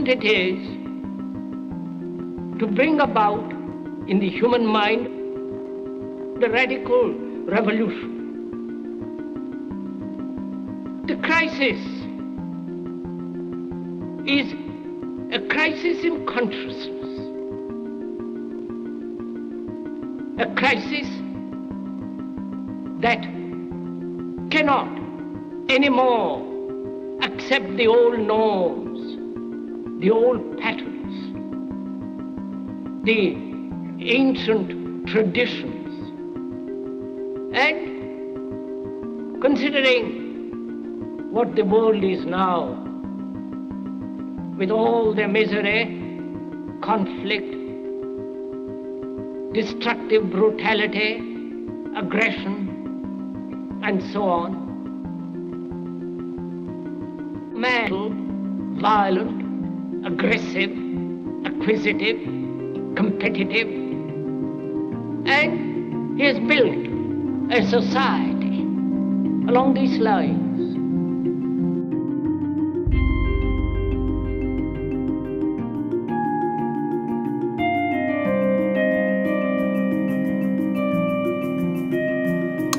important it is to bring about in the human mind the radical revolution. The crisis is a crisis in consciousness, a crisis that cannot anymore accept the old norms, the old patterns, the ancient traditions. And considering what the world is now, with all the misery, conflict, destructive brutality, aggression, and so on, man, violent, aggressive, acquisitive, competitive, and he has built a society along these lines.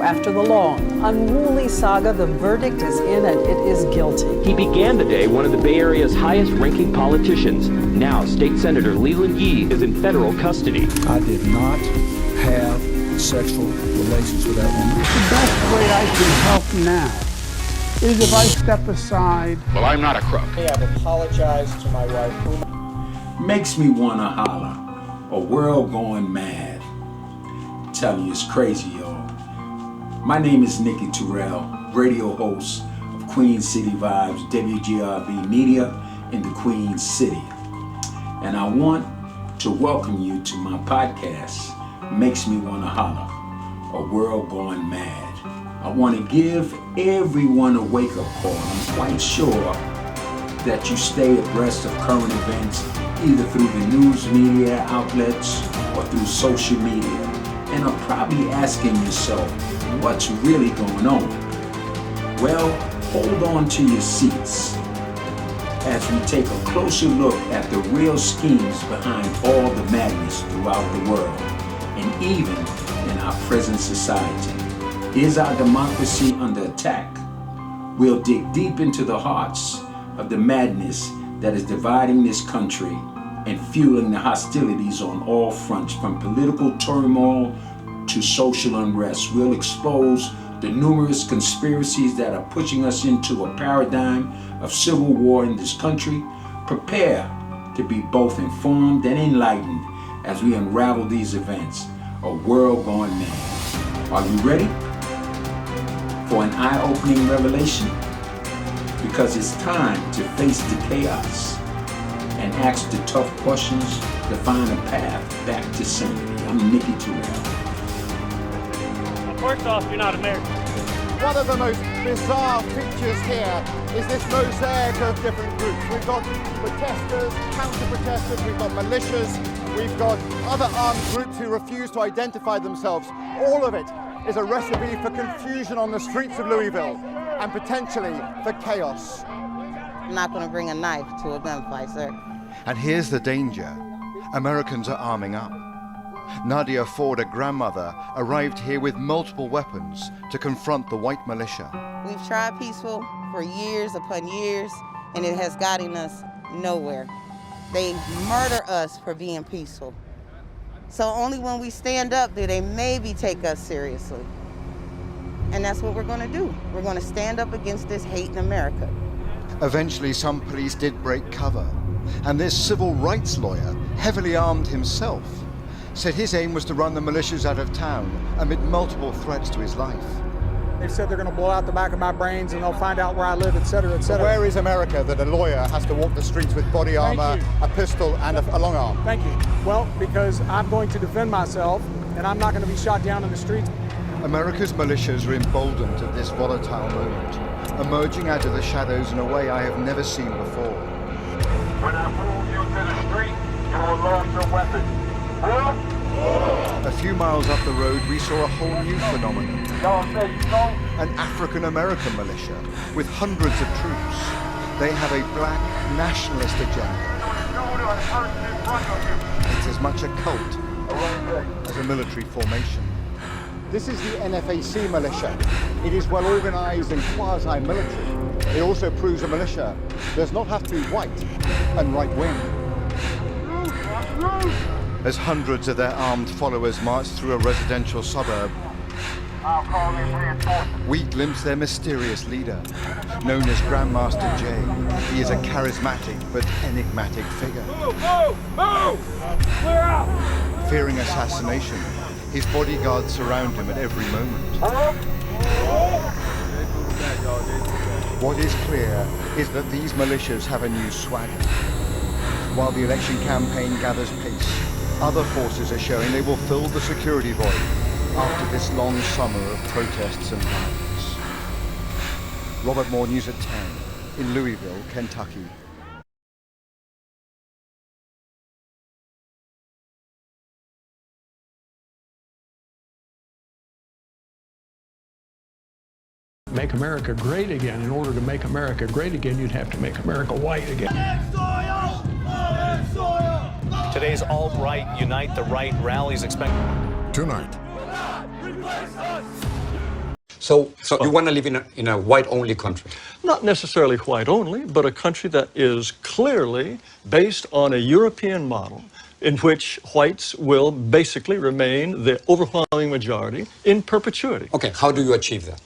After the long, unruly saga, the verdict is in and it is guilty. He began the day one of the Bay Area's highest-ranking politicians. Now, State Senator Leland Yee is in federal custody. I did not have sexual relations with that woman. The best way I can help now is if I step aside. Well, I'm not a crook. Hey, I've apologized to my wife. Makes me wanna holla. A world going mad. I'm telling you, it's crazy, y'all. My name is Nicky Terrell, radio host of Queen City Vibes, WGRB Media in the Queen City. And I want to welcome you to my podcast, Makes Me Wanna Holla, A World Going Mad. I want to give everyone a wake-up call. I'm quite sure that you stay abreast of current events, either through the news media outlets or through social media, and are probably asking yourself, what's really going on? Well, hold on to your seats as we take a closer look at the real schemes behind all the madness throughout the world and even in our present society. Is our democracy under attack? We'll dig deep into the hearts of the madness that is dividing this country and fueling the hostilities on all fronts, from political turmoil to social unrest. We'll expose the numerous conspiracies that are pushing us into a paradigm of civil war in this country. Prepare to be both informed and enlightened as we unravel these events. A world going mad. Are you ready for an eye-opening revelation? Because it's time to face the chaos and ask the tough questions to find a path back to sanity. I'm Nicky Terrell. First off, you're not American. One of the most bizarre features here is this mosaic of different groups. We've got protesters, counter-protesters, we've got militias, we've got other armed groups who refuse to identify themselves. All of it is a recipe for confusion on the streets of Louisville and potentially for chaos. I'm not going to bring a knife to a gunfight, sir. And here's the danger. Americans are arming up. Nadia Ford, a grandmother, arrived here with multiple weapons to confront the white militia. We've tried peaceful for years upon years, and it has gotten us nowhere. They murder us for being peaceful. So only when we stand up do they maybe take us seriously. And that's what we're going to do. We're going to stand up against this hate in America. Eventually, some police did break cover, and this civil rights lawyer, heavily armed himself, said his aim was to run the militias out of town amid multiple threats to his life. They said they're going to blow out the back of my brains and they'll find out where I live, etc., etc. Where is America that a lawyer has to walk the streets with body armor, a pistol, and a long arm? Thank you. Well, because I'm going to defend myself and I'm not going to be shot down in the streets. America's militias are emboldened at this volatile moment, emerging out of the shadows in a way I have never seen before. When I move you to the street, you will load your weapon. A few miles up the road, we saw a whole new phenomenon. An African-American militia with hundreds of troops. They have a black nationalist agenda shoulder and person in front of you. It's as much a cult as a military formation. This is the NFAC militia. It is well organized and quasi-military. It also proves a militia does not have to be white and right-wing. As hundreds of their armed followers march through a residential suburb, I'll call in reinforcements. we glimpse their mysterious leader, known as Grandmaster Jay. He is a charismatic but enigmatic figure. Clear out! Fearing assassination, his bodyguards surround him at every moment. What is clear is that these militias have a new swagger. While the election campaign gathers pace, other forces are showing they will fill the security void after this long summer of protests and violence. Robert Moore, News at 10, in Louisville, Kentucky. Make America great again. In order to make America great again, you'd have to make America white again. Today's alt-right Unite the Right rallies expect Tonight. So you want to live in a white-only country? Not necessarily white-only, but a country that is clearly based on a European model in which whites will basically remain the overwhelming majority in perpetuity. Okay, how do you achieve that?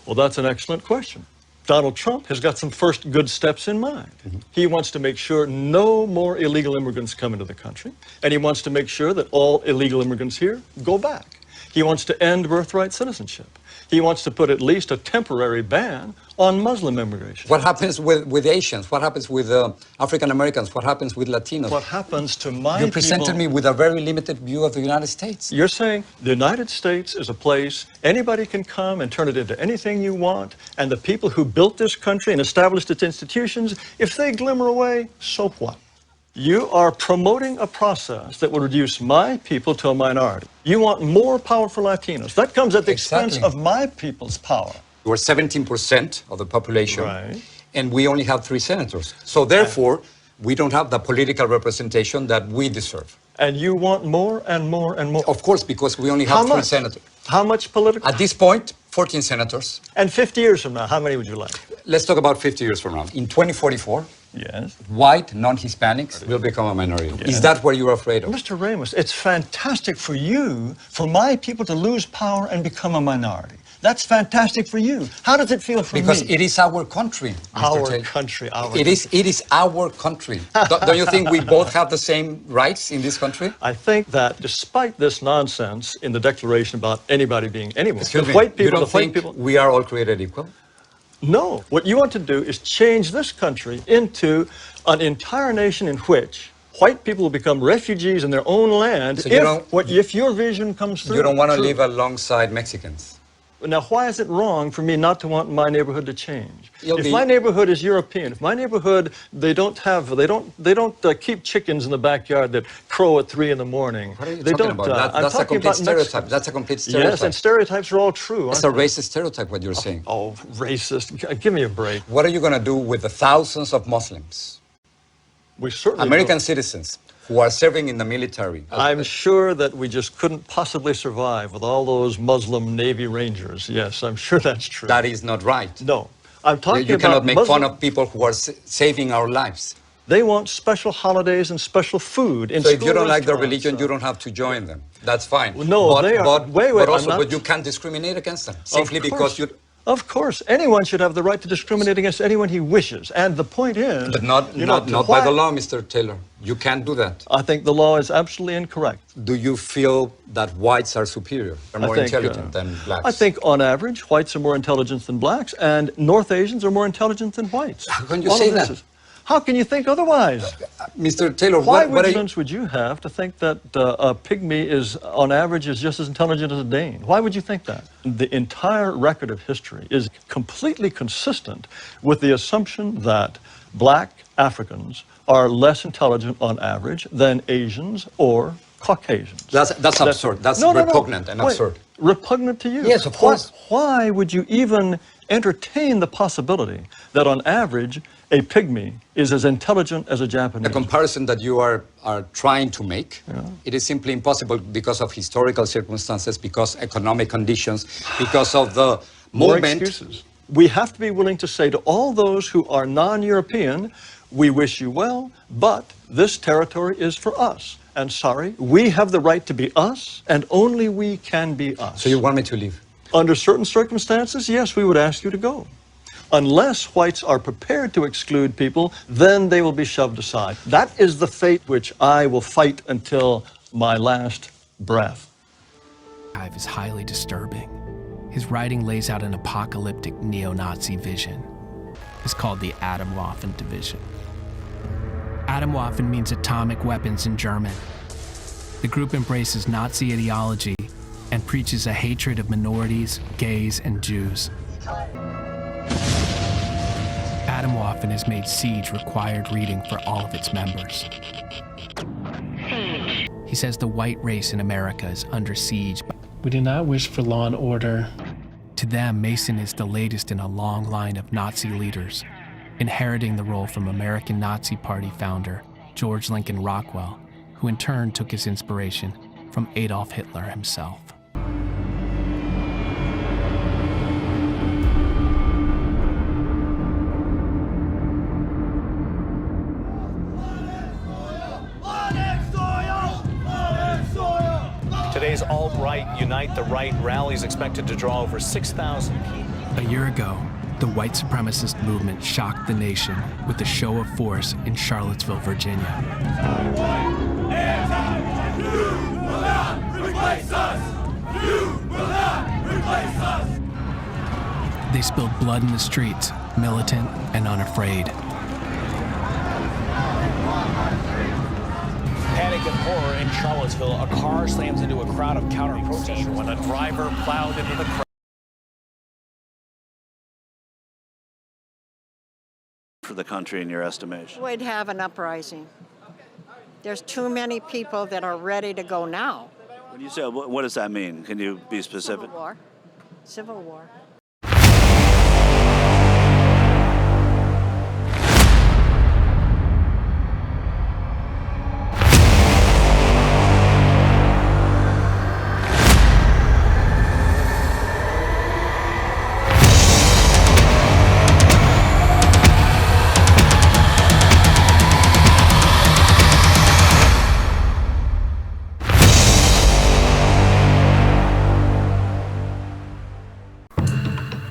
Well, that's an excellent question. Donald Trump has got some first good steps in mind. He wants to make sure no more illegal immigrants come into the country, and he wants to make sure that all illegal immigrants here go back. He wants to end birthright citizenship. He wants to put at least a temporary ban on Muslim immigration. What happens with Asians? What happens with African Americans? What happens with Latinos? What happens to my You presented me with a very limited view of the United States. You're saying the United States is a place anybody can come and turn it into anything you want, and the people who built this country and established its institutions, if they glimmer away, so what? You are promoting a process that will reduce my people to a minority. You want more power for Latinos. That comes at the expense of my people's power. We're 17% of the population, Right. and we only have 3 senators. So therefore, we don't have the political representation that we deserve. And you want more and more and more. Of course, because we only have 3 senators. How much political? At this point, 14 senators. And 50 years from now, how many would you like? Let's talk about 50 years from now. In 2044, Yes. white non-Hispanics will become a minority. Is that what you're afraid of? Mr. Ramos, it's fantastic for you, for my people to lose power and become a minority. That's fantastic for you. How does it feel for Because me? it is our country, Mr. Our Taylor. country, our It is our country. Don't you think we both have the same rights in this country? I think that despite this nonsense in the Declaration about anybody being anyone, Excuse the me, white people, you don't the white think people. we are all created equal? No, what you want to do is change this country into an entire nation in which white people will become refugees in their own land So if your vision comes through. You don't want to True. live alongside Mexicans? Now, why is it wrong for me not to want my neighborhood to change? You'll If be- my neighborhood is European, if my neighborhood they don't keep chickens in the backyard that crow at 3 in the morning. What are you they talking don't. about? I'm That's a talking complete about stereotype. Mexicans. That's a complete stereotype. Yes, and stereotypes are all true. It's aren't a they? racist stereotype, what you're saying. Oh, racist! Give me a break. What are you going to do with the thousands of Muslims, We certainly American don't. citizens, who are serving in the military? I'm sure that we just couldn't possibly survive with all those Muslim Navy Rangers. Yes, I'm sure that's true. That is not right. No, I'm talking You about cannot make Muslim. fun of people who are saving our lives. They want special holidays and special food in So if school you don't like their restaurants. religion, you don't have to join them. That's fine. Well, no, they are- wait, but I'm also, not- but you can't discriminate against them simply because you. Of course, anyone should have the right to discriminate against anyone he wishes. And the point is, But not by the law, Mr. Taylor. You can't do that. I think the law is absolutely incorrect. Do you feel that whites are superior, are more intelligent than blacks? I think, on average, whites are more intelligent than blacks, and North Asians are more intelligent than whites. How can you All say of this that? is- How can you think otherwise? Mr. Taylor, Why what are you? would you have to think that a pygmy is, on average, is just as intelligent as a Dane? Why would you think that? The entire record of history is completely consistent with the assumption that black Africans are less intelligent on average than Asians or Caucasians. That's absurd. That's repugnant and Wait, absurd. Repugnant to you? Yes, of course. Why would you even entertain the possibility that on average A pygmy is as intelligent as a Japanese. The comparison that you are trying to make, it is simply impossible because of historical circumstances, because economic conditions, because of the More moment. excuses. We have to be willing to say to all those who are non-European, we wish you well, but this territory is for us. And sorry, we have the right to be us, and only we can be us. So you want me to leave? Under certain circumstances, yes, we would ask you to go. Unless whites are prepared to exclude people, then they will be shoved aside. That is the fate which I will fight until my last breath. Is highly disturbing. His writing lays out an apocalyptic neo-Nazi vision. It's called the Atomwaffen Division. Atomwaffen means atomic weapons in German. The group embraces Nazi ideology and preaches a hatred of minorities, gays, and Jews. Atomwaffen has made Siege required reading for all of its members. He says the white race in America is under siege. We do not wish for law and order. To them, Mason is the latest in a long line of Nazi leaders, inheriting the role from American Nazi Party founder George Lincoln Rockwell, who in turn took his inspiration from Adolf Hitler himself. Today's Alt-Right Unite the Right rally is expected to draw over 6,000 people. A year ago, the white supremacist movement shocked the nation with a show of force in Charlottesville, Virginia. They spilled blood in the streets, militant and unafraid. Panic and horror in Charlottesville. A car slams into a crowd of counter-protesters when a driver plowed into the crowd. For the country, in your estimation? We'd have an uprising. There's too many people that are ready to go now. When you say, what does that mean? Can you be specific? Civil war. Civil war.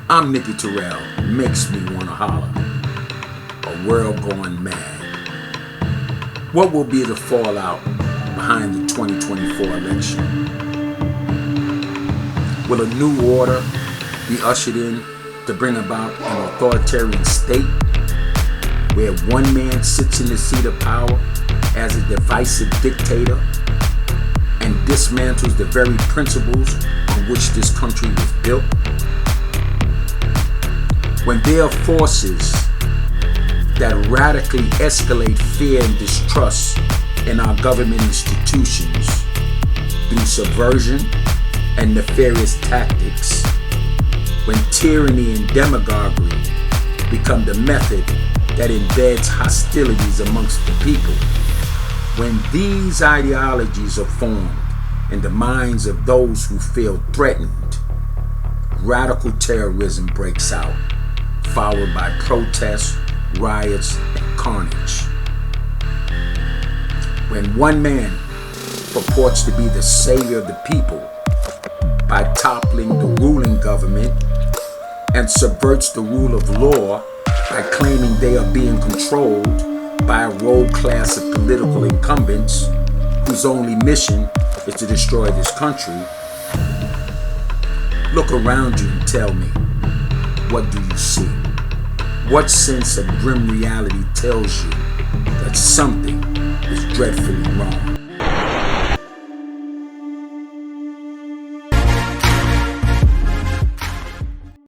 I'm Nicky Terrell, makes me wanna holler. A world going mad. What will be the fallout behind the 2024 election? Will a new order be ushered in to bring about an authoritarian state where one man sits in the seat of power as a divisive dictator and dismantles the very principles on which this country was built? When there are forces that radically escalate fear and distrust in our government institutions through subversion and nefarious tactics, when tyranny and demagoguery become the method that embeds hostilities amongst the people, when these ideologies are formed in the minds of those who feel threatened, radical terrorism breaks out, followed by protests, riots, and carnage. When one man purports to be the savior of the people by toppling the ruling government and subverts the rule of law by claiming they are being controlled by a rogue class of political incumbents whose only mission is to destroy this country, look around you and tell me, what do you see? What sense of grim reality tells you that something is dreadfully wrong?